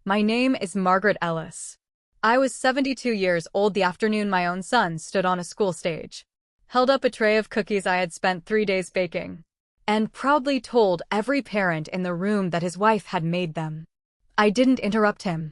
My name is Margaret Ellis. I was 72 years old the afternoon my own son stood on a school stage, held up a tray of cookies I had spent 3 days baking, and proudly told every parent in the room that his wife had made them. I didn't interrupt him.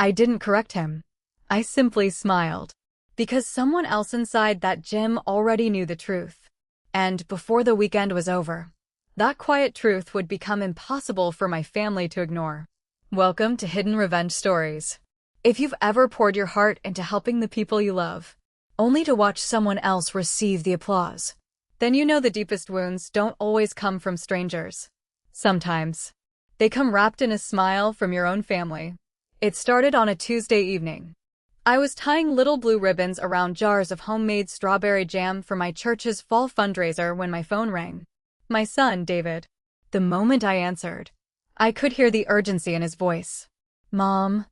I didn't correct him. I simply smiled. Because someone else inside that gym already knew the truth. And before the weekend was over, that quiet truth would become impossible for my family to ignore. Welcome to Hidden Revenge Stories. If you've ever poured your heart into helping the people you love, only to watch someone else receive the applause, then you know the deepest wounds don't always come from strangers. Sometimes, they come wrapped in a smile from your own family. It started on a Tuesday evening. I was tying little blue ribbons around jars of homemade strawberry jam for my church's fall fundraiser when my phone rang. My son, David. The moment I answered, I could hear the urgency in his voice. "Mom,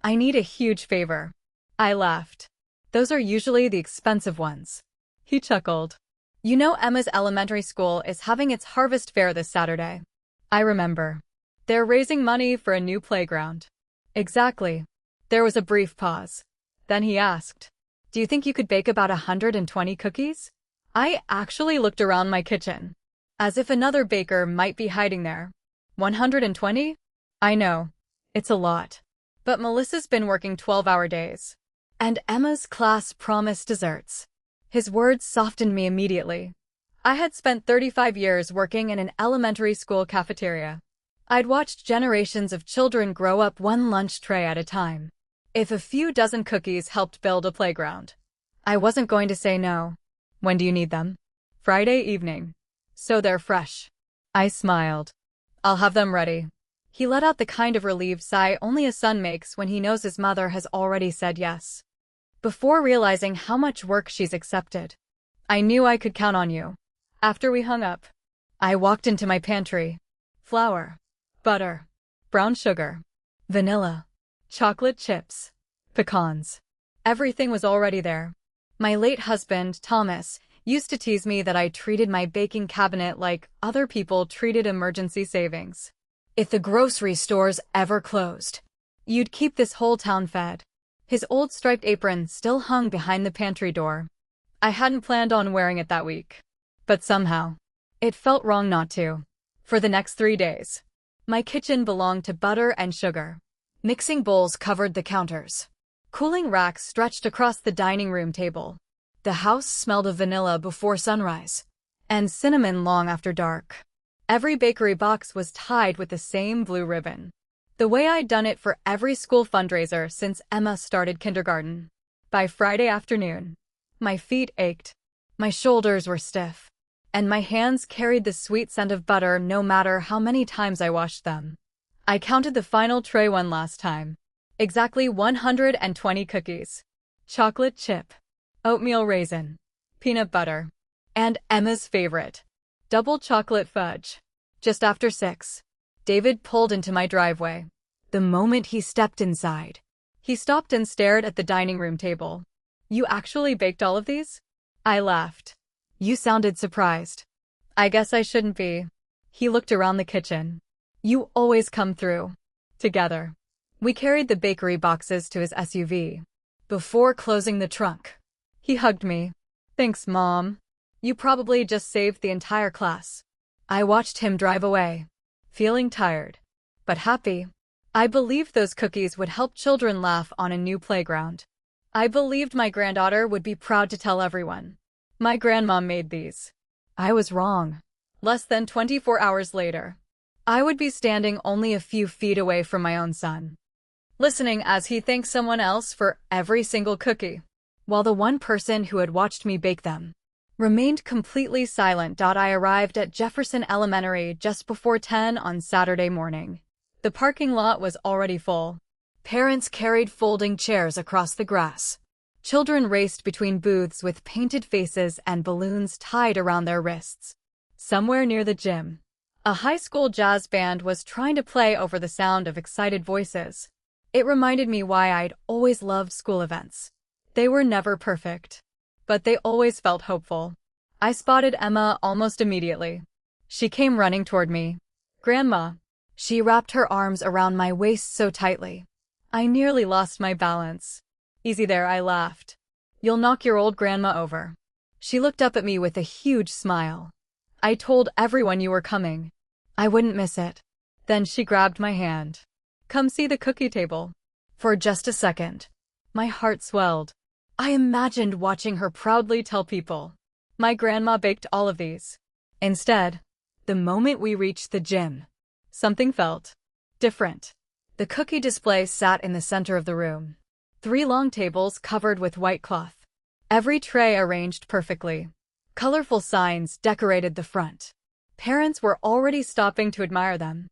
I need a huge favor." I laughed. "Those are usually the expensive ones." He chuckled. "You know Emma's elementary school is having its harvest fair this Saturday." I remember. They're raising money for a new playground. Exactly. There was a brief pause. Then he asked, "Do you think you could bake about 120 cookies?" I actually looked around my kitchen, as if another baker might be hiding there. 120? I know. It's a lot. But Melissa's been working 12-hour days. And Emma's class promised desserts. His words softened me immediately. I had spent 35 years working in an elementary school cafeteria. I'd watched generations of children grow up one lunch tray at a time. If a few dozen cookies helped build a playground, I wasn't going to say no. "When do you need them?" "Friday evening. So they're fresh." I smiled. "I'll have them ready." He let out the kind of relieved sigh only a son makes when he knows his mother has already said yes. Before realizing how much work she's accepted, I knew I could count on you. After we hung up, I walked into my pantry. Flour, butter, brown sugar, vanilla, chocolate chips, pecans. Everything was already there. My late husband, Thomas, used to tease me that I treated my baking cabinet like other people treated emergency savings. If the grocery stores ever closed, you'd keep this whole town fed. His old striped apron still hung behind the pantry door. I hadn't planned on wearing it that week, but somehow, it felt wrong not to. For the next 3 days, my kitchen belonged to butter and sugar. Mixing bowls covered the counters. Cooling racks stretched across the dining room table. The house smelled of vanilla before sunrise, and cinnamon long after dark. Every bakery box was tied with the same blue ribbon, the way I'd done it for every school fundraiser since Emma started kindergarten. By Friday afternoon, my feet ached, my shoulders were stiff, and my hands carried the sweet scent of butter no matter how many times I washed them. I counted the final tray one last time. Exactly 120 cookies. Chocolate chip, oatmeal raisin, peanut butter, and Emma's favorite, double chocolate fudge. Just after 6, David pulled into my driveway. The moment he stepped inside, he stopped and stared at the dining room table. "You actually baked all of these?" I laughed. "You sounded surprised." "I guess I shouldn't be." He looked around the kitchen. "You always come through." Together, we carried the bakery boxes to his SUV. Before closing the trunk, he hugged me. "Thanks, Mom. You probably just saved the entire class." I watched him drive away, feeling tired, but happy. I believed those cookies would help children laugh on a new playground. I believed my granddaughter would be proud to tell everyone, "My grandma made these." I was wrong. Less than 24 hours later, I would be standing only a few feet away from my own son, listening as he thanked someone else for every single cookie, while the one person who had watched me bake them remained completely silent. I arrived at Jefferson Elementary just before 10 on Saturday morning. The parking lot was already full. Parents carried folding chairs across the grass. Children raced between booths with painted faces and balloons tied around their wrists. Somewhere near the gym, a high school jazz band was trying to play over the sound of excited voices. It reminded me why I'd always loved school events. They were never perfect, but they always felt hopeful. I spotted Emma almost immediately. She came running toward me. "Grandma." She wrapped her arms around my waist so tightly, I nearly lost my balance. Easy there, I laughed. You'll knock your old grandma over. She looked up at me with a huge smile. I told everyone you were coming. I wouldn't miss it. Then she grabbed my hand. Come see the cookie table. For just a second, my heart swelled. I imagined watching her proudly tell people, my grandma baked all of these. Instead, the moment we reached the gym, something felt different. The cookie display sat in the center of the room. 3 long tables covered with white cloth. Every tray arranged perfectly. Colorful signs decorated the front. Parents were already stopping to admire them.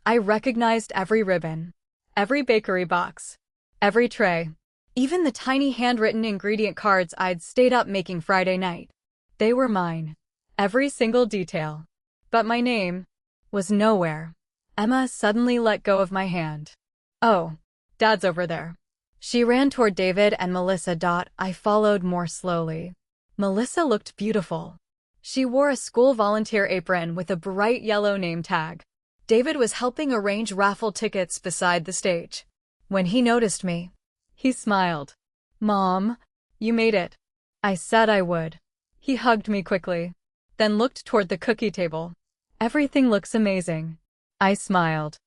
I recognized every ribbon, every bakery box, every tray, even the tiny handwritten ingredient cards I'd stayed up making Friday night. They were mine, every single detail. But my name was nowhere. Emma suddenly let go of my hand. Oh, Dad's over there. She ran toward David and Melissa. I followed more slowly. Melissa looked beautiful. She wore a school volunteer apron with a bright yellow name tag. David was helping arrange raffle tickets beside the stage. When he noticed me, he smiled. Mom, you made it. I said I would. He hugged me quickly, then looked toward the cookie table. Everything looks amazing. I smiled.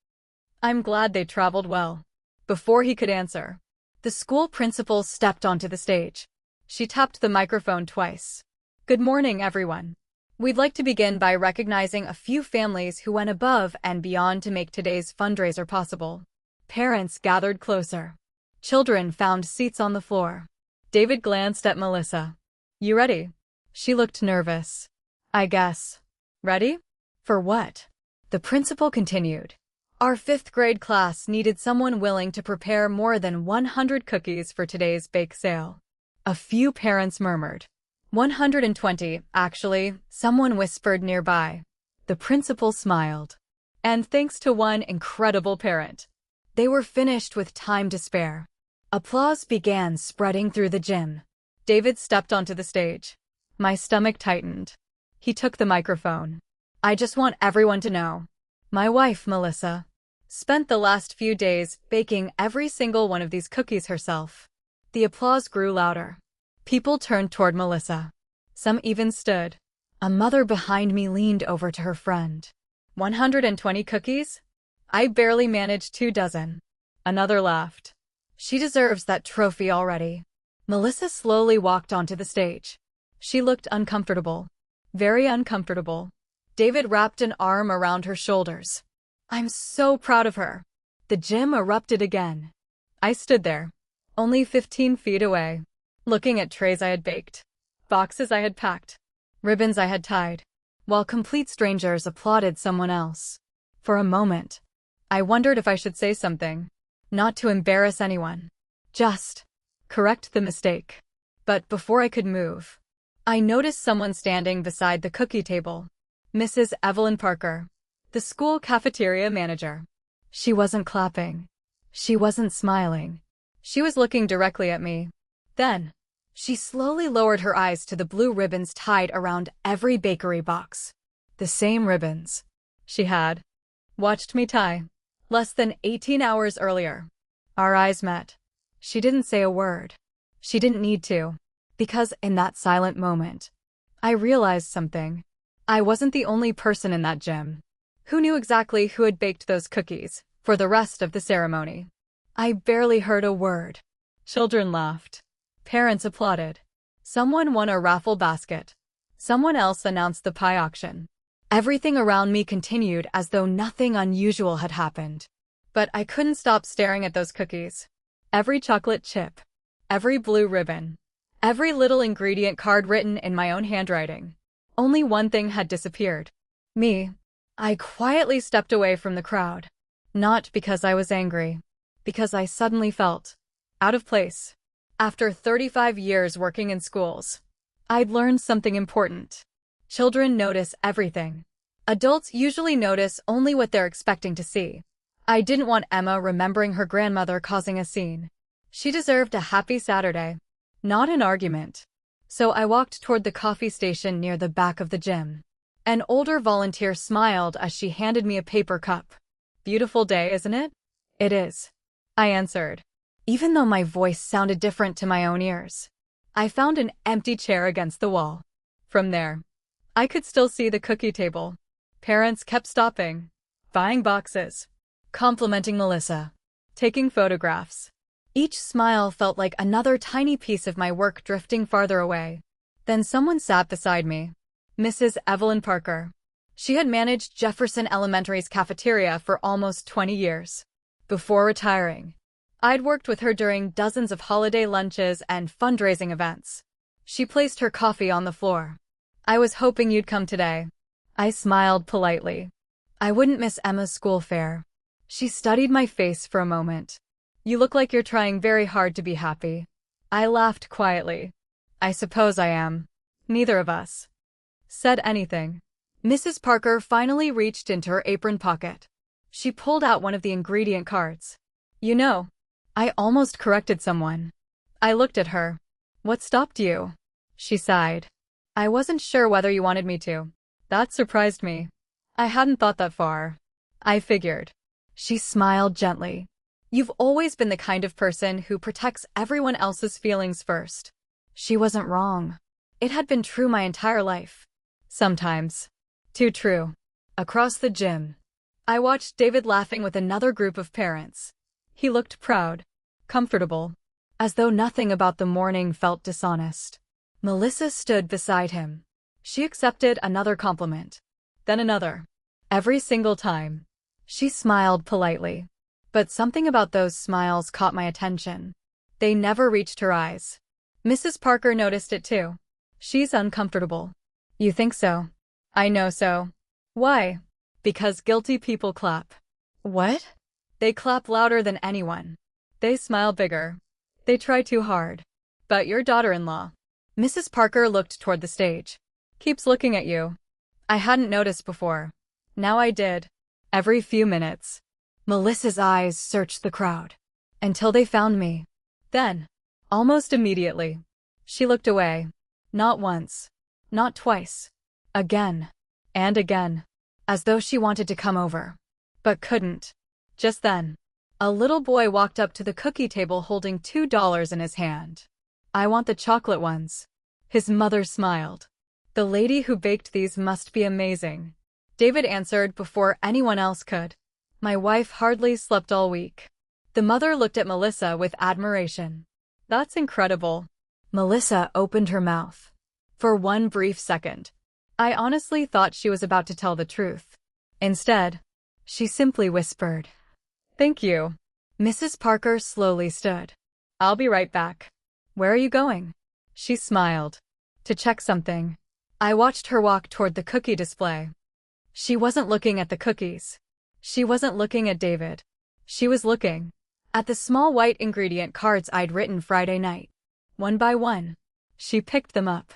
I'm glad they traveled well. Before he could answer, the school principal stepped onto the stage. She tapped the microphone twice. Good morning, everyone. We'd like to begin by recognizing a few families who went above and beyond to make today's fundraiser possible. Parents gathered closer. Children found seats on the floor. David glanced at Melissa. You ready? She looked nervous. I guess. Ready? For what? The principal continued. Our 5th grade class needed someone willing to prepare more than 100 cookies for today's bake sale. A few parents murmured. 120, actually, someone whispered nearby. The principal smiled. And thanks to one incredible parent, they were finished with time to spare. Applause began spreading through the gym. David stepped onto the stage. My stomach tightened. He took the microphone. I just want everyone to know. My wife, Melissa, spent the last few days baking every single one of these cookies herself. The applause grew louder. People turned toward Melissa. Some even stood. A mother behind me leaned over to her friend. 120 cookies? I barely managed 2 dozen. Another laughed. She deserves that trophy already. Melissa slowly walked onto the stage. She looked uncomfortable. Very uncomfortable. David wrapped an arm around her shoulders. I'm so proud of her. The gym erupted again. I stood there, only 15 feet away, looking at trays I had baked, boxes I had packed, ribbons I had tied, while complete strangers applauded someone else. For a moment, I wondered if I should say something, not to embarrass anyone, just correct the mistake. But before I could move, I noticed someone standing beside the cookie table. Mrs. Evelyn Parker, the school cafeteria manager. She wasn't clapping. She wasn't smiling. She was looking directly at me. Then, she slowly lowered her eyes to the blue ribbons tied around every bakery box. The same ribbons she had watched me tie less than 18 hours earlier. Our eyes met. She didn't say a word. She didn't need to, because in that silent moment, I realized something. I wasn't the only person in that gym who knew exactly who had baked those cookies for the rest of the ceremony. I barely heard a word. Children laughed. Parents applauded. Someone won a raffle basket. Someone else announced the pie auction. Everything around me continued as though nothing unusual had happened. But I couldn't stop staring at those cookies. Every chocolate chip, every blue ribbon, every little ingredient card written in my own handwriting. Only one thing had disappeared. Me. I quietly stepped away from the crowd. Not because I was angry. Because I suddenly felt out of place. After 35 years working in schools, I'd learned something important. Children notice everything. Adults usually notice only what they're expecting to see. I didn't want Emma remembering her grandmother causing a scene. She deserved a happy Saturday, not an argument. So I walked toward the coffee station near the back of the gym. An older volunteer smiled as she handed me a paper cup. Beautiful day, isn't it? It is. I answered, even though my voice sounded different to my own ears. I found an empty chair against the wall. From there, I could still see the cookie table. Parents kept stopping, buying boxes, complimenting Melissa, taking photographs. Each smile felt like another tiny piece of my work drifting farther away. Then someone sat beside me. Mrs. Evelyn Parker. She had managed Jefferson Elementary's cafeteria for almost 20 years. Before retiring, I'd worked with her during dozens of holiday lunches and fundraising events. She placed her coffee on the floor. I was hoping you'd come today. I smiled politely. I wouldn't miss Emma's school fair. She studied my face for a moment. You look like you're trying very hard to be happy. I laughed quietly. I suppose I am. Neither of us said anything. Mrs. Parker finally reached into her apron pocket. She pulled out one of the ingredient cards. You know, I almost corrected someone. I looked at her. What stopped you? She sighed. I wasn't sure whether you wanted me to. That surprised me. I hadn't thought that far. I figured. She smiled gently. You've always been the kind of person who protects everyone else's feelings first. She wasn't wrong. It had been true my entire life. Sometimes. Too true. Across the gym, I watched David laughing with another group of parents. He looked proud, comfortable, as though nothing about the morning felt dishonest. Melissa stood beside him. She accepted another compliment, then another. Every single time, she smiled politely. But something about those smiles caught my attention. They never reached her eyes. Mrs. Parker noticed it too. She's uncomfortable. You think so? I know so. Why? Because guilty people clap. What? They clap louder than anyone. They smile bigger. They try too hard. But your daughter-in-law. Mrs. Parker looked toward the stage. Keeps looking at you. I hadn't noticed before. Now I did. Every few minutes. Melissa's eyes searched the crowd. Until they found me. Then, almost immediately, she looked away. Not once. Not twice. Again. And again. As though she wanted to come over. But couldn't. Just then, a little boy walked up to the cookie table holding $2 in his hand. I want the chocolate ones. His mother smiled. The lady who baked these must be amazing. David answered before anyone else could. My wife hardly slept all week. The mother looked at Melissa with admiration. That's incredible. Melissa opened her mouth. For one brief second, I honestly thought she was about to tell the truth. Instead, she simply whispered, "Thank you." Mrs. Parker slowly stood. "I'll be right back." "Where are you going?" She smiled. "To check something." I watched her walk toward the cookie display. She wasn't looking at the cookies. She wasn't looking at David. She was looking at the small white ingredient cards I'd written Friday night. One by one, she picked them up.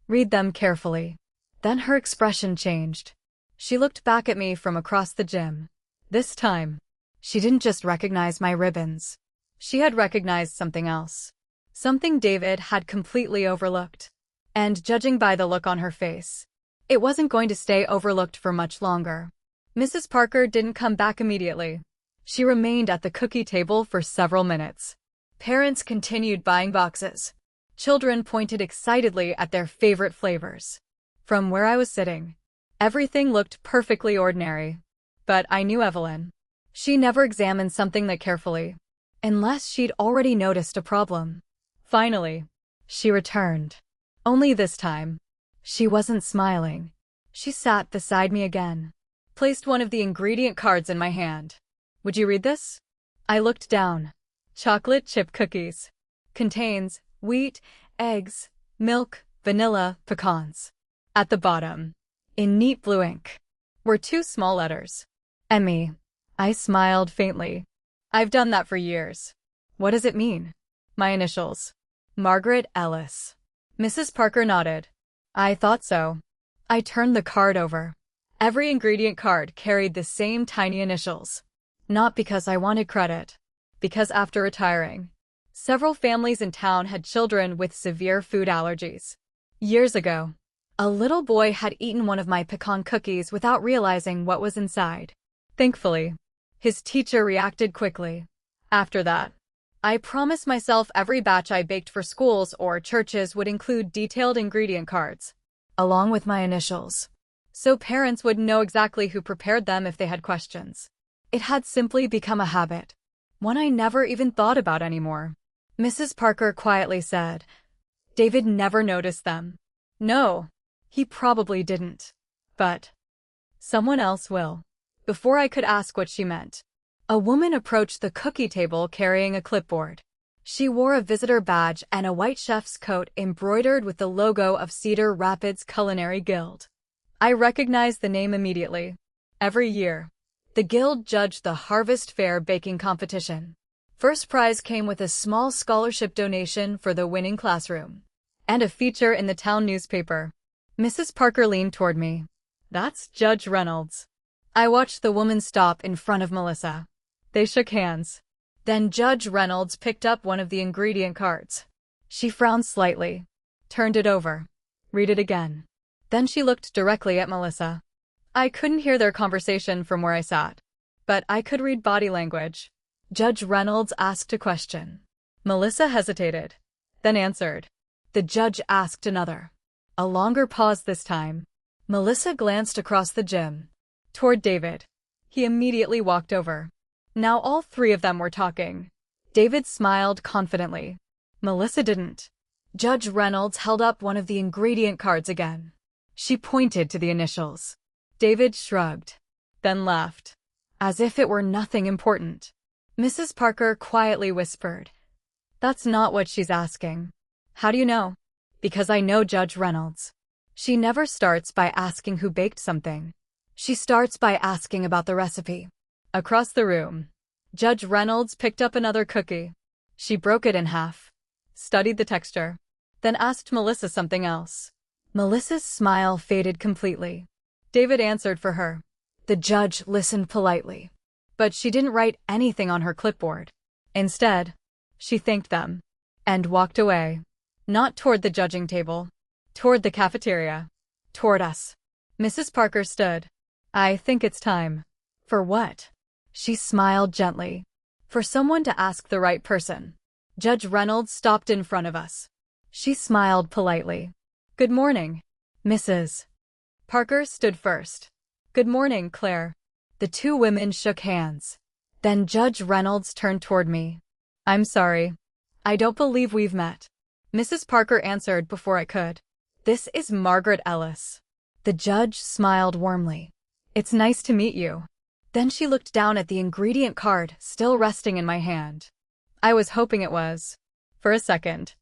Read them carefully. Then her expression changed. She looked back at me from across the gym. This time, she didn't just recognize my ribbons. She had recognized something else. Something David had completely overlooked. And judging by the look on her face, it wasn't going to stay overlooked for much longer. Mrs. Parker didn't come back immediately. She remained at the cookie table for several minutes. Parents continued buying boxes. Children pointed excitedly at their favorite flavors. From where I was sitting, everything looked perfectly ordinary. But I knew Evelyn. She never examined something that carefully, unless she'd already noticed a problem. Finally, she returned. Only this time, she wasn't smiling. She sat beside me again. Placed one of the ingredient cards in my hand. Would you read this? I looked down. Chocolate chip cookies. Contains wheat, eggs, milk, vanilla, pecans. At the bottom, in neat blue ink, were two small letters. Emmy. I smiled faintly. I've done that for years. What does it mean? My initials. Margaret Ellis. Mrs. Parker nodded. I thought so. I turned the card over. Every ingredient card carried the same tiny initials. Not because I wanted credit. Because after retiring, several families in town had children with severe food allergies. Years ago, a little boy had eaten one of my pecan cookies without realizing what was inside. Thankfully, his teacher reacted quickly. After that, I promised myself every batch I baked for schools or churches would include detailed ingredient cards, along with my initials, so parents would know exactly who prepared them if they had questions. It had simply become a habit, one I never even thought about anymore. Mrs. Parker quietly said, "David never noticed them." No, he probably didn't. But someone else will. Before I could ask what she meant, a woman approached the cookie table carrying a clipboard. She wore a visitor badge and a white chef's coat embroidered with the logo of Cedar Rapids Culinary Guild. I recognized the name immediately. Every year, the guild judged the Harvest Fair baking competition. First prize came with a small scholarship donation for the winning classroom, and a feature in the town newspaper. Mrs. Parker leaned toward me. "That's Judge Reynolds." I watched the woman stop in front of Melissa. They shook hands. Then Judge Reynolds picked up one of the ingredient cards. She frowned slightly, turned it over, read it again. Then she looked directly at Melissa. I couldn't hear their conversation from where I sat, but I could read body language. Judge Reynolds asked a question. Melissa hesitated, then answered. The judge asked another. A longer pause this time. Melissa glanced across the gym, toward David. He immediately walked over. Now all three of them were talking. David smiled confidently. Melissa didn't. Judge Reynolds held up one of the ingredient cards again. She pointed to the initials. David shrugged, then laughed, as if it were nothing important. Mrs. Parker quietly whispered, "That's not what she's asking." "How do you know?" "Because I know Judge Reynolds. She never starts by asking who baked something. She starts by asking about the recipe." Across the room, Judge Reynolds picked up another cookie. She broke it in half, studied the texture, then asked Melissa something else. Melissa's smile faded completely. David answered for her. The judge listened politely, but she didn't write anything on her clipboard. Instead, she thanked them and walked away. Not toward the judging table, toward the cafeteria, toward us. Mrs. Parker stood. "I think it's time." "For what?" She smiled gently. "For someone to ask the right person." Judge Reynolds stopped in front of us. She smiled politely. "Good morning, Mrs. Parker stood first. "Good morning, Claire." The two women shook hands. Then Judge Reynolds turned toward me. "I'm sorry. I don't believe we've met." Mrs. Parker answered before I could. "This is Margaret Ellis." The judge smiled warmly. "It's nice to meet you." Then she looked down at the ingredient card still resting in my hand. I was hoping it was. For a second,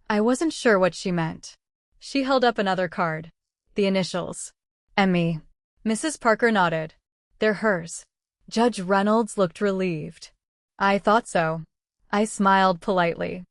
I wasn't sure what she meant. She held up another card. The initials. M.E. Mrs. Parker nodded. "They're hers." Judge Reynolds looked relieved. "I thought so." I smiled politely.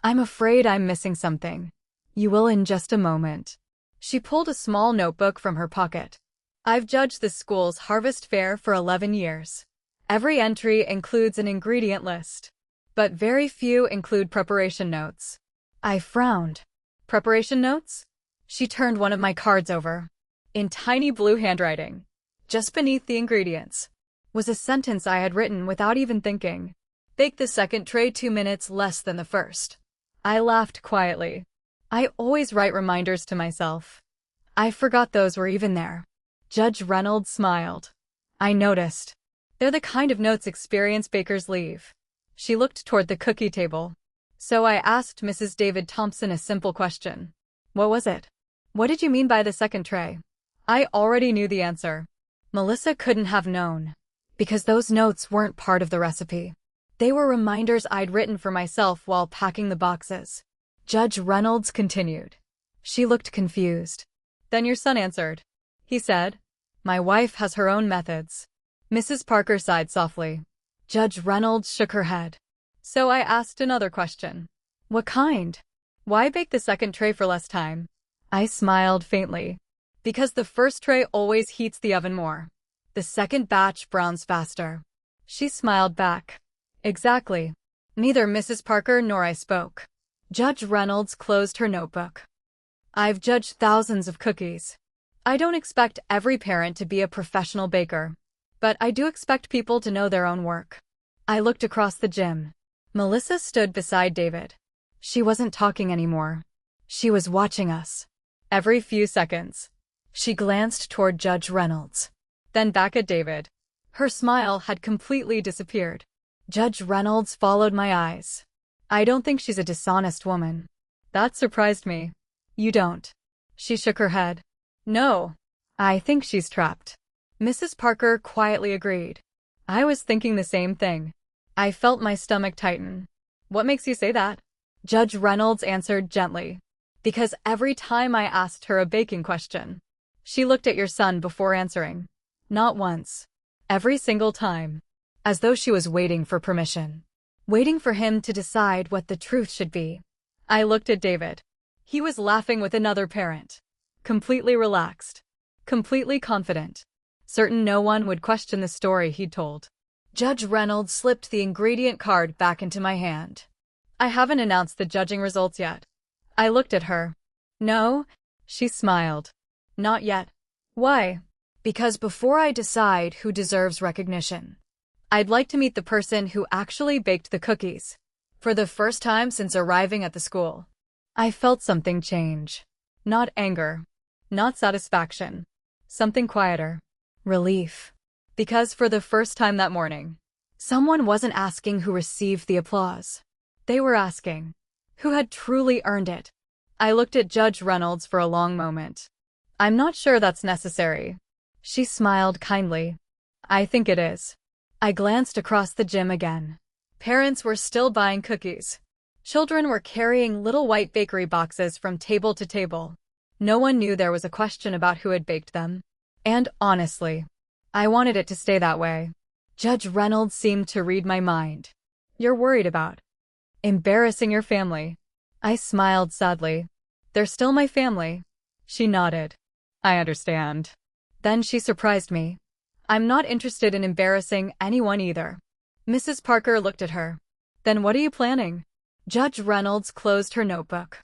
"I'm afraid I'm missing something. You will in just a moment." She pulled a small notebook from her pocket. "I've judged this school's Harvest Fair for 11 years. Every entry includes an ingredient list, but very few include preparation notes." I frowned. "Preparation notes?" She turned one of my cards over. In tiny blue handwriting, just beneath the ingredients, was a sentence I had written without even thinking. "Bake the second tray 2 minutes less than the first." I laughed quietly. I always write reminders to myself. I forgot those were even there. Judge Reynolds smiled. I noticed. They're the kind of notes experienced bakers leave. She looked toward the cookie table. So I asked Mrs. David Thompson a simple question. "What was it? What did you mean by the second tray?" I already knew the answer. Melissa couldn't have known, because those notes weren't part of the recipe. They were reminders I'd written for myself while packing the boxes. Judge Reynolds continued. She looked confused. Then your son answered. He said, "My wife has her own methods." Mrs. Parker sighed softly. Judge Reynolds shook her head. So I asked another question. "What kind? Why bake the second tray for less time?" I smiled faintly. "Because the first tray always heats the oven more. The second batch browns faster." She smiled back. Exactly. Neither Mrs. Parker nor I spoke. Judge Reynolds closed her notebook. "I've judged thousands of cookies. I don't expect every parent to be a professional baker, but I do expect people to know their own work. I looked across the gym. Melissa stood beside David. She wasn't talking anymore. She was watching us. Every few seconds, she glanced toward Judge Reynolds, then back at David. Her smile had completely disappeared. Judge Reynolds followed my eyes. I don't think she's a dishonest woman. That surprised me. You don't? She shook her head. No. I think she's trapped. Mrs. Parker quietly agreed. I was thinking the same thing. I felt my stomach tighten. What makes you say that? Judge Reynolds answered gently. Because every time I asked her a baking question, she looked at your son before answering. Not once. Every single time. As though she was waiting for permission. Waiting for him to decide what the truth should be. I looked at David. He was laughing with another parent. Completely relaxed. Completely confident. Certain no one would question the story he'd told. Judge Reynolds slipped the ingredient card back into my hand. I haven't announced the judging results yet. I looked at her. No? She smiled. Not yet. Why? Because before I decide who deserves recognition, I'd like to meet the person who actually baked the cookies. For the first time since arriving at the school, I felt something change. Not anger. Not satisfaction. Something quieter. Relief. Because for the first time that morning, someone wasn't asking who received the applause. They were asking who had truly earned it. I looked at Judge Reynolds for a long moment. I'm not sure that's necessary. She smiled kindly. I think it is. I glanced across the gym again. Parents were still buying cookies. Children were carrying little white bakery boxes from table to table. No one knew there was a question about who had baked them. And honestly, I wanted it to stay that way. Judge Reynolds seemed to read my mind. You're worried about embarrassing your family. I smiled sadly. They're still my family. She nodded. I understand. Then she surprised me. I'm not interested in embarrassing anyone either. Mrs. Parker looked at her. Then what are you planning? Judge Reynolds closed her notebook.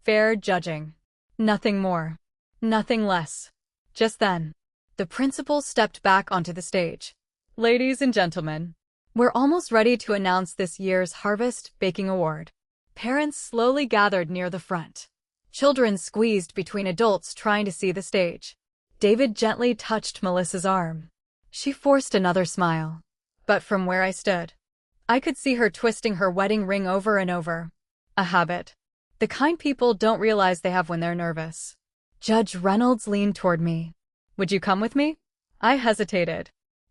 Fair judging. Nothing more. Nothing less. Just then, the principal stepped back onto the stage. Ladies and gentlemen, we're almost ready to announce this year's Harvest Baking Award. Parents slowly gathered near the front. Children squeezed between adults trying to see the stage. David gently touched Melissa's arm. She forced another smile. But from where I stood, I could see her twisting her wedding ring over and over. A habit. The kind people don't realize they have when they're nervous. Judge Reynolds leaned toward me. Would you come with me? I hesitated.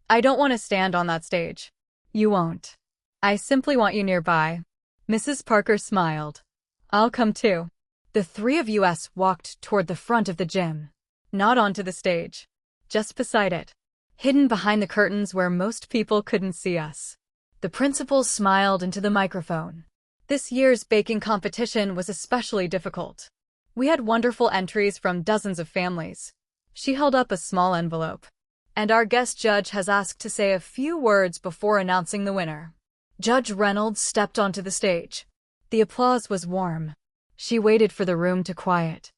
I don't want to stand on that stage. You won't. I simply want you nearby. Mrs. Parker smiled. I'll come too. The three of us walked toward the front of the gym. Not onto the stage. Just beside it. Hidden behind the curtains where most people couldn't see us. The principal smiled into the microphone. This year's baking competition was especially difficult. We had wonderful entries from dozens of families. She held up a small envelope. And our guest judge has asked to say a few words before announcing the winner. Judge Reynolds stepped onto the stage. The applause was warm. She waited for the room to quiet.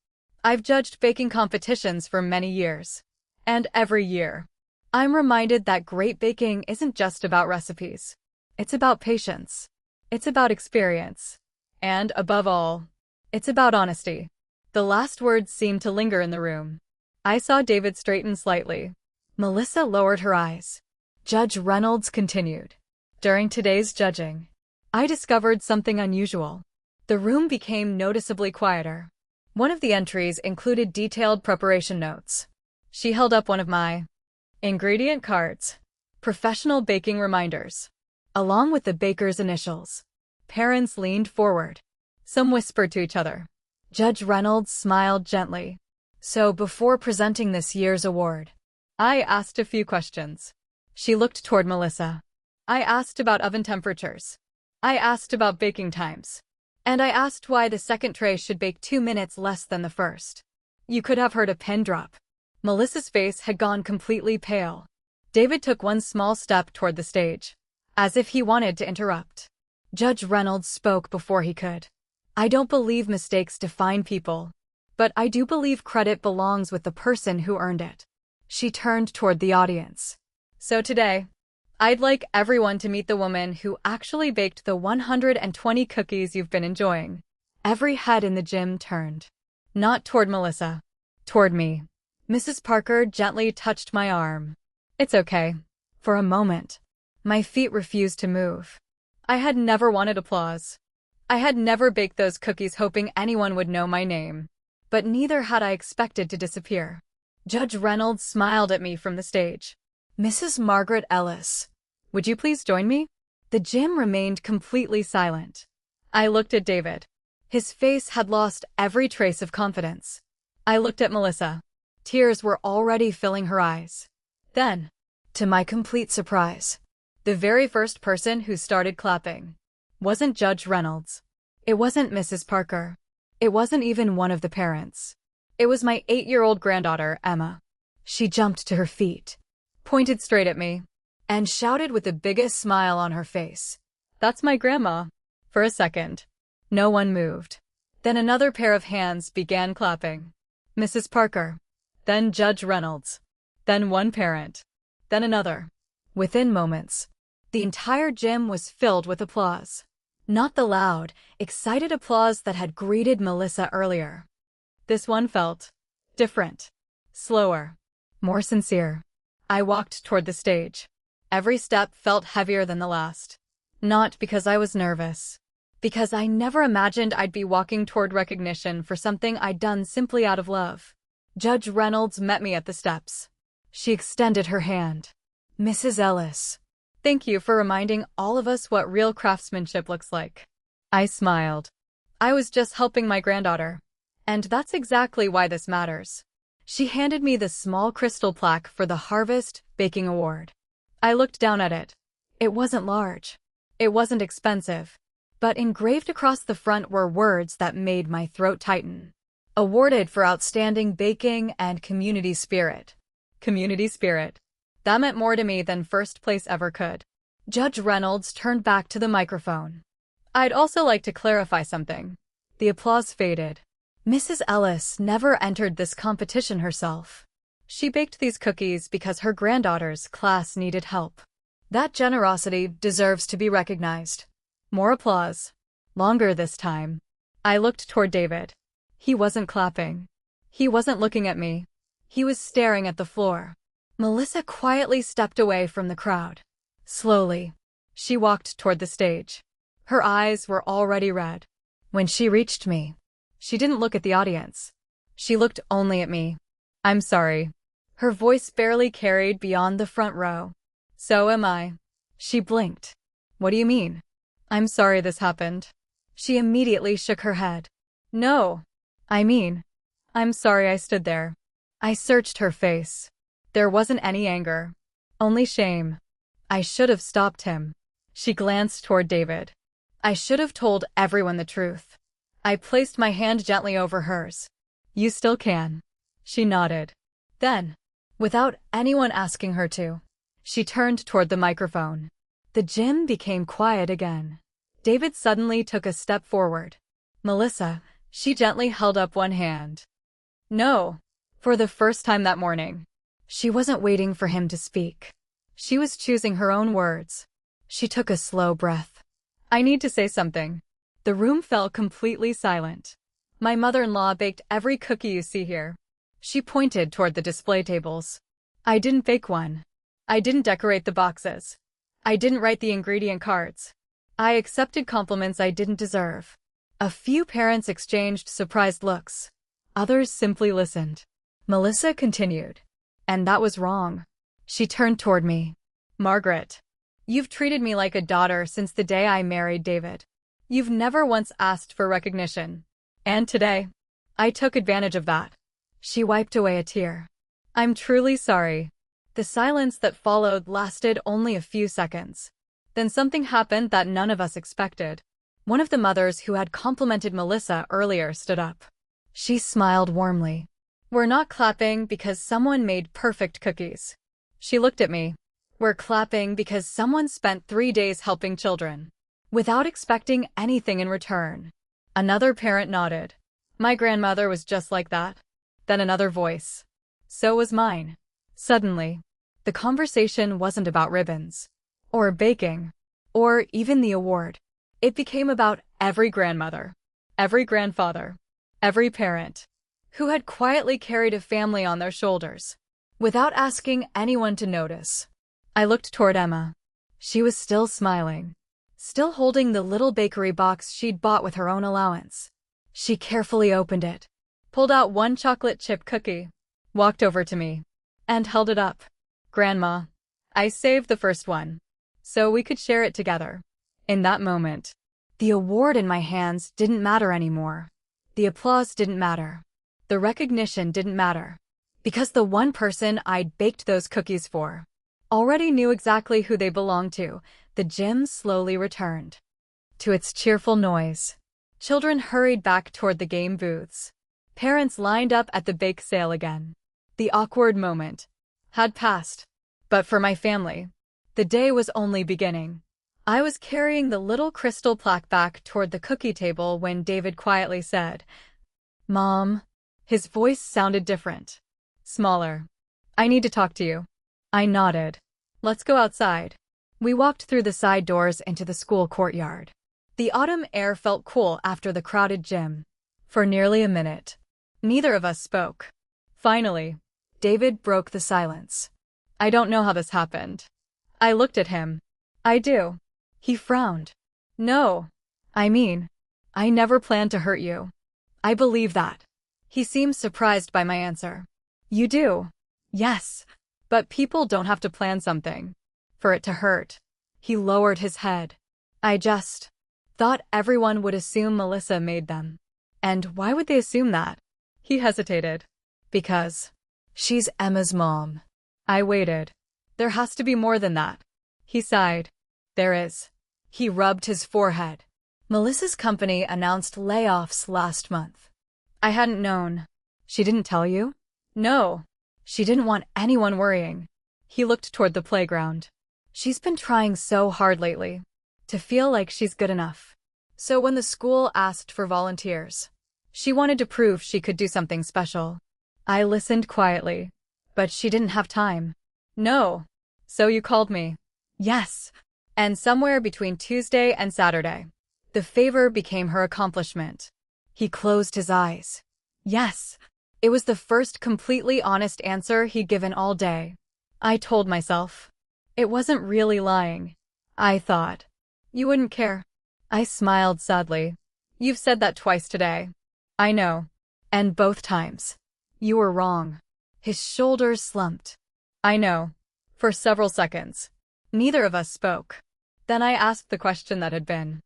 I've judged baking competitions for many years. And every year, I'm reminded that great baking isn't just about recipes. It's about patience. It's about experience. And, above all, it's about honesty. The last words seemed to linger in the room. I saw David straighten slightly. Melissa lowered her eyes. Judge Reynolds continued. During today's judging, I discovered something unusual. The room became noticeably quieter. One of the entries included detailed preparation notes. She held up one of my ingredient cards. Professional baking reminders. Along with the baker's initials. Parents leaned forward. Some whispered to each other. Judge Reynolds smiled gently. So before presenting this year's award, I asked a few questions. She looked toward Melissa. I asked about oven temperatures. I asked about baking times. And I asked why the second tray should bake 2 minutes less than the first. You could have heard a pin drop. Melissa's face had gone completely pale. David took one small step toward the stage, as if he wanted to interrupt. Judge Reynolds spoke before he could. I don't believe mistakes define people, but I do believe credit belongs with the person who earned it. She turned toward the audience. So today, I'd like everyone to meet the woman who actually baked the 120 cookies you've been enjoying. Every head in the gym turned. Not toward Melissa. Toward me. Mrs. Parker gently touched my arm. It's okay. For a moment, my feet refused to move. I had never wanted applause. I had never baked those cookies hoping anyone would know my name. But neither had I expected to disappear. Judge Reynolds smiled at me from the stage. Mrs. Margaret Ellis, would you please join me? The gym remained completely silent. I looked at David. His face had lost every trace of confidence. I looked at Melissa. Tears were already filling her eyes. Then, to my complete surprise, the very first person who started clapping wasn't Judge Reynolds. It wasn't Mrs. Parker. It wasn't even one of the parents. It was my 8-year-old granddaughter, Emma. She jumped to her feet, pointed straight at me, and shouted with the biggest smile on her face. That's my grandma. For a second, no one moved. Then another pair of hands began clapping. Mrs. Parker. Then Judge Reynolds. Then one parent. Then another. Within moments, the entire gym was filled with applause. Not the loud, excited applause that had greeted Melissa earlier. This one felt different, slower, more sincere. I walked toward the stage. Every step felt heavier than the last. Not because I was nervous, because I never imagined I'd be walking toward recognition for something I'd done simply out of love. Judge Reynolds met me at the steps. She extended her hand. Mrs. Ellis, thank you for reminding all of us what real craftsmanship looks like. I smiled. I was just helping my granddaughter. And that's exactly why this matters. She handed me the small crystal plaque for the Harvest Baking Award. I looked down at it. It wasn't large. It wasn't expensive. But engraved across the front were words that made my throat tighten. Awarded for outstanding baking and community spirit. Community spirit. That meant more to me than first place ever could. Judge Reynolds turned back to the microphone. I'd also like to clarify something. The applause faded. Mrs. Ellis never entered this competition herself. She baked these cookies because her granddaughter's class needed help. That generosity deserves to be recognized. More applause. Longer this time. I looked toward David. He wasn't clapping. He wasn't looking at me. He was staring at the floor. Melissa quietly stepped away from the crowd. Slowly, she walked toward the stage. Her eyes were already red. When she reached me, she didn't look at the audience. She looked only at me. I'm sorry. Her voice barely carried beyond the front row. So am I. She blinked. What do you mean? I'm sorry this happened. She immediately shook her head. No. I mean, I'm sorry I stood there. I searched her face. There wasn't any anger. Only shame. I should have stopped him. She glanced toward David. I should have told everyone the truth. I placed my hand gently over hers. You still can. She nodded. Then, without anyone asking her to, she turned toward the microphone. The gym became quiet again. David suddenly took a step forward. Melissa, she gently held up one hand. No. For the first time that morning. She wasn't waiting for him to speak. She was choosing her own words. She took a slow breath. I need to say something. The room fell completely silent. My mother-in-law baked every cookie you see here. She pointed toward the display tables. I didn't bake one. I didn't decorate the boxes. I didn't write the ingredient cards. I accepted compliments I didn't deserve. A few parents exchanged surprised looks. Others simply listened. Melissa continued. And that was wrong. She turned toward me. Margaret, you've treated me like a daughter since the day I married David. You've never once asked for recognition. And today, I took advantage of that. She wiped away a tear. I'm truly sorry. The silence that followed lasted only a few seconds. Then something happened that none of us expected. One of the mothers who had complimented Melissa earlier stood up. She smiled warmly. We're not clapping because someone made perfect cookies. She looked at me. We're clapping because someone spent 3 days helping children, without expecting anything in return. Another parent nodded. My grandmother was just like that. Then another voice. So was mine. Suddenly, the conversation wasn't about ribbons. or baking, or even the award. It became about every grandmother, every grandfather, every parent who had quietly carried a family on their shoulders without asking anyone to notice. I looked toward Emma. She was still smiling, still holding the little bakery box she'd bought with her own allowance. She carefully opened it, pulled out one chocolate chip cookie, walked over to me, and held it up. "Grandma, I saved the first one, so we could share it together." In that moment, the award in my hands didn't matter anymore. The applause didn't matter. The recognition didn't matter. Because the one person I'd baked those cookies for already knew exactly who they belonged to. The gym slowly returned to its cheerful noise. Children hurried back toward the game booths. Parents lined up at the bake sale again. The awkward moment had passed. But for my family, the day was only beginning. I was carrying the little crystal plaque back toward the cookie table when David quietly said, "Mom." His voice sounded different, smaller. "I need to talk to you." I nodded. "Let's go outside." We walked through the side doors into the school courtyard. The autumn air felt cool after the crowded gym. For nearly a minute, neither of us spoke. Finally, David broke the silence. "I don't know how this happened." I looked at him. "I do." He frowned. "No. I never planned to hurt you." "I believe that." He seemed surprised by my answer. "You do?" "Yes. But people don't have to plan something for it to hurt." He lowered his head. "I just thought everyone would assume Melissa made them." "And why would they assume that?" He hesitated. "Because she's Emma's mom." I waited. "There has to be more than that." He sighed. "There is." He rubbed his forehead. "Melissa's company announced layoffs last month." I hadn't known. "She didn't tell you?" "No. She didn't want anyone worrying." He looked toward the playground. "She's been trying so hard lately to feel like she's good enough. So when the school asked for volunteers, she wanted to prove she could do something special." I listened quietly. "But she didn't have time." "No. So you called me." "Yes." And somewhere between Tuesday and Saturday, the favor became her accomplishment. He closed his eyes. "Yes." It was the first completely honest answer he'd given all day. I told myself it wasn't really lying. I thought, "You wouldn't care." I smiled sadly. "You've said that twice today." "I know. And both times, you were wrong." His shoulders slumped. "I know." For several seconds, neither of us spoke. Then I asked the question that had been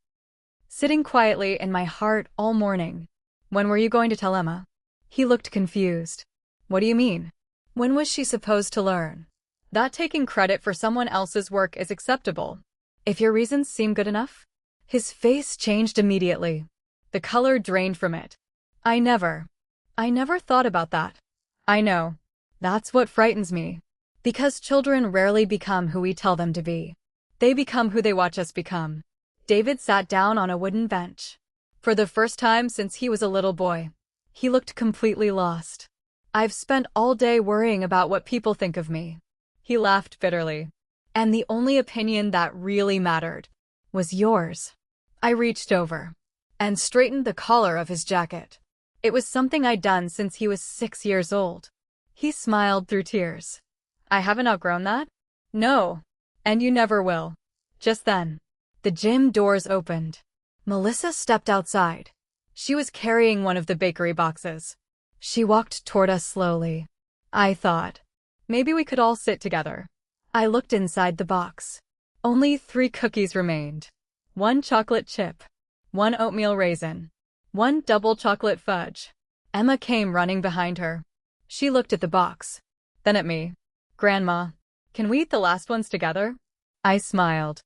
sitting quietly in my heart all morning. "When were you going to tell Emma?" He looked confused. "What do you mean? When was she supposed to learn that taking credit for someone else's work is acceptable, if your reasons seem good enough?" His face changed immediately. The color drained from it. I never thought about that." "I know. That's what frightens me. Because children rarely become who we tell them to be. They become who they watch us become." David sat down on a wooden bench. For the first time since he was a little boy, he looked completely lost. "I've spent all day worrying about what people think of me." He laughed bitterly. "And the only opinion that really mattered was yours." I reached over and straightened the collar of his jacket. It was something I'd done since he was 6 years old. He smiled through tears. "I haven't outgrown that." "No. And you never will." Just then, the gym doors opened. Melissa stepped outside. She was carrying one of the bakery boxes. She walked toward us slowly. I thought, maybe we could all sit together. I looked inside the box. Only 3 cookies remained. 1 chocolate chip, 1 oatmeal raisin, 1 double chocolate fudge. Emma came running behind her. She looked at the box, then at me. "Grandma, can we eat the last ones together?" I smiled.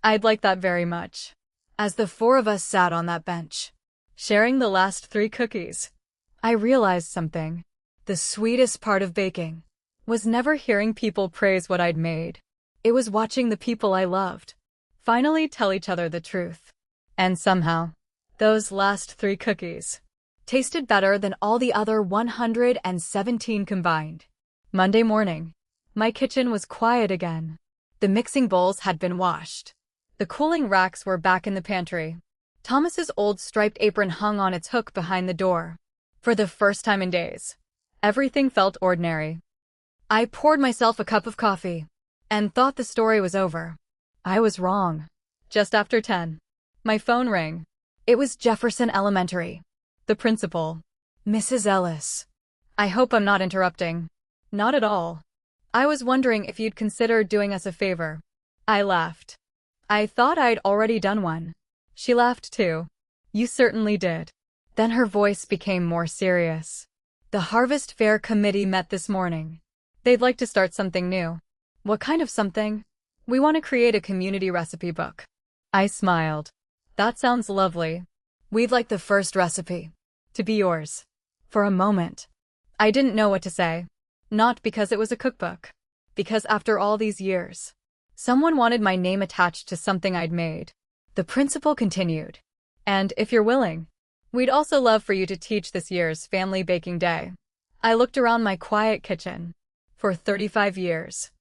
"I'd like that very much." As the 4 of us sat on that bench, sharing the last 3 cookies, I realized something. The sweetest part of baking was never hearing people praise what I'd made. It was watching the people I loved finally tell each other the truth. And somehow, those last 3 cookies tasted better than all the other 117 combined. Monday morning, my kitchen was quiet again. The mixing bowls had been washed. The cooling racks were back in the pantry. Thomas's old striped apron hung on its hook behind the door. For the first time in days, everything felt ordinary. I poured myself a cup of coffee and thought the story was over. I was wrong. Just after 10, my phone rang. It was Jefferson Elementary. The principal. Mrs. Ellis. I hope I'm not interrupting. Not at all. I was wondering if you'd consider doing us a favor. I laughed. I thought I'd already done one. She laughed too. You certainly did. Then her voice became more serious. The Harvest Fair Committee met this morning. They'd like to start something new. What kind of something? We want to create a community recipe book. I smiled. That sounds lovely. We'd like the first recipe to be yours. For a moment, I didn't know what to say. Not because it was a cookbook. Because after all these years, someone wanted my name attached to something I'd made. The principal continued. And if you're willing, we'd also love for you to teach this year's Family Baking Day. I looked around my quiet kitchen. For 35 years,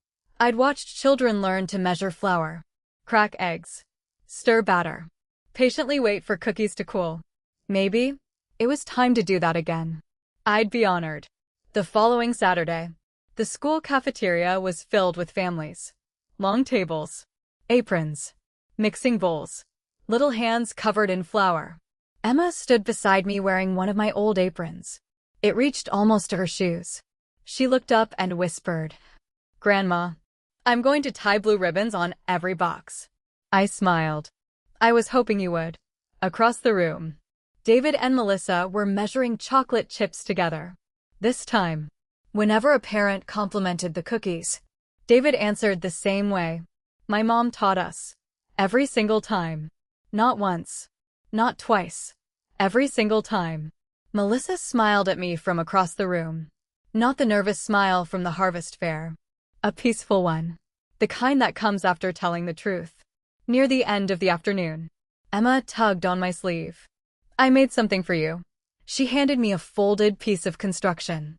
I'd watched children learn to measure flour, crack eggs, stir batter, patiently wait for cookies to cool. Maybe it was time to do that again. I'd be honored. The following Saturday, the school cafeteria was filled with families. Long tables, aprons, mixing bowls, little hands covered in flour. Emma stood beside me wearing one of my old aprons. It reached almost to her shoes. She looked up and whispered, "Grandma, I'm going to tie blue ribbons on every box." I smiled. I was hoping you would. Across the room, David and Melissa were measuring chocolate chips together. This time, whenever a parent complimented the cookies, David answered the same way. My mom taught us. Every single time. Not once. Not twice. Every single time. Melissa smiled at me from across the room. Not the nervous smile from the harvest fair. A peaceful one. The kind that comes after telling the truth. Near the end of the afternoon, Emma tugged on my sleeve. I made something for you. She handed me a folded piece of construction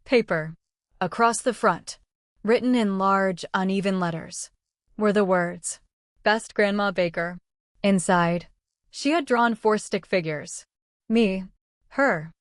paper. Across the front, written in large, uneven letters, were the words, "Best Grandma Baker." Inside, she had drawn 4 stick figures. Me, her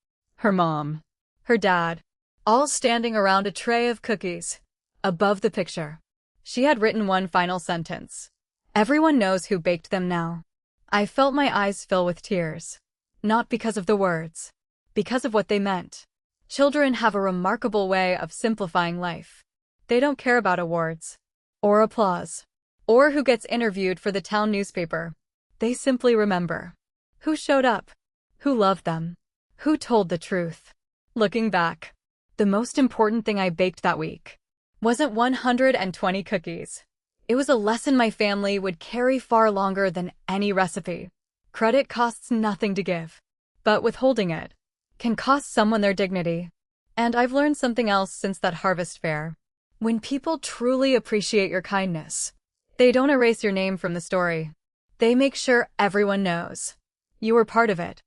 mom, her dad, all standing around a tray of cookies. Above the picture, she had written one final sentence. Everyone knows who baked them now. I felt my eyes fill with tears. Not because of the words, because of what they meant. Children have a remarkable way of simplifying life. They don't care about awards, or applause, or who gets interviewed for the town newspaper. They simply remember who showed up, who loved them, who told the truth. Looking back, the most important thing I baked that week wasn't 120 cookies. It was a lesson my family would carry far longer than any recipe. Credit costs nothing to give, but withholding it can cost someone their dignity. And I've learned something else since that harvest fair. When people truly appreciate your kindness, they don't erase your name from the story. They make sure everyone knows you were part of it.